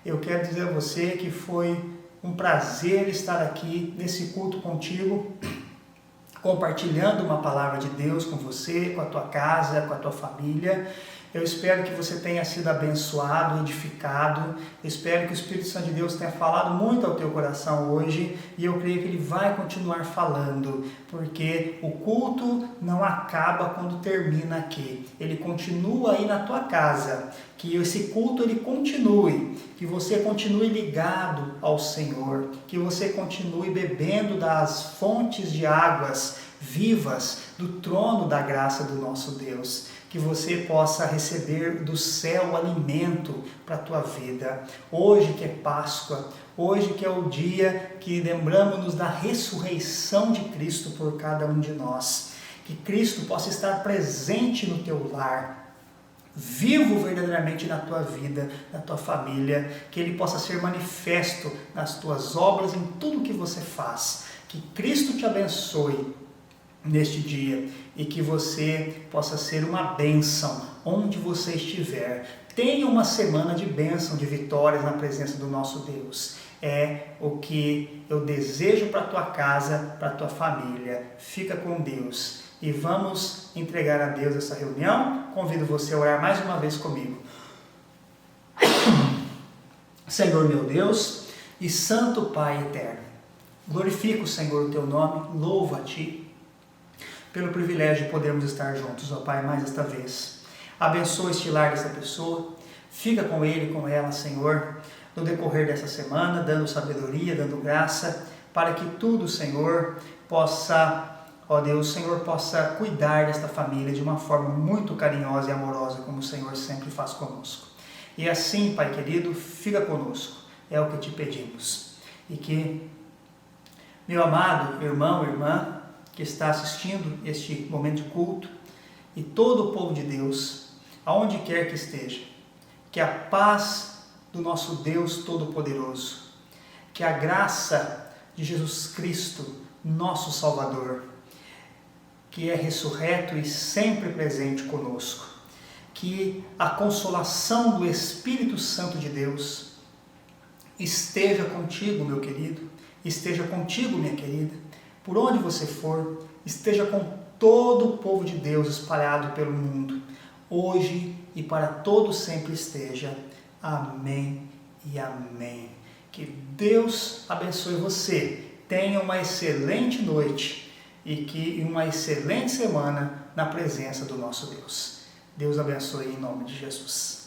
Eu quero dizer a você que foi um prazer estar aqui nesse culto contigo, compartilhando uma palavra de Deus com você, com a tua casa, com a tua família. Eu espero que você tenha sido abençoado, edificado. Eu espero que o Espírito Santo de Deus tenha falado muito ao teu coração hoje. E eu creio que Ele vai continuar falando, porque o culto não acaba quando termina aqui. Ele continua aí na tua casa. Que esse culto ele continue, que você continue ligado ao Senhor, que você continue bebendo das fontes de águas vivas do trono da graça do nosso Deus. Que você possa receber do céu o alimento para a tua vida. Hoje que é Páscoa, hoje que é o dia que lembramos-nos da ressurreição de Cristo por cada um de nós. Que Cristo possa estar presente no teu lar, vivo verdadeiramente na tua vida, na tua família, que Ele possa ser manifesto nas tuas obras, em tudo que você faz. Que Cristo te abençoe neste dia e que você possa ser uma bênção onde você estiver. Tenha uma semana de bênção, de vitórias na presença do nosso Deus. É o que eu desejo para a tua casa, para a tua família. Fica com Deus. E vamos entregar a Deus essa reunião. Convido você a orar mais uma vez comigo. Senhor meu Deus e Santo Pai eterno, glorifico, Senhor, o teu nome, louvo a ti pelo privilégio de podermos estar juntos, ó Pai, mais esta vez. Abençoa este lar dessa pessoa, fica com ele, com ela, Senhor, no decorrer dessa semana, dando sabedoria, dando graça, para que tudo, Senhor, possa, ó Deus, o Senhor possa cuidar desta família de uma forma muito carinhosa e amorosa, como o Senhor sempre faz conosco. E assim, Pai querido, fica conosco, é o que te pedimos. E que, meu amado irmão, irmã, que está assistindo este momento de culto, e todo o povo de Deus, aonde quer que esteja, que a paz do nosso Deus Todo-Poderoso, que a graça de Jesus Cristo, nosso Salvador, que é ressurreto e sempre presente conosco, que a consolação do Espírito Santo de Deus esteja contigo, meu querido, esteja contigo, minha querida, por onde você for, esteja com todo o povo de Deus espalhado pelo mundo, hoje e para todo sempre esteja. Amém e amém. Que Deus abençoe você, tenha uma excelente noite e uma excelente semana na presença do nosso Deus. Deus abençoe em nome de Jesus.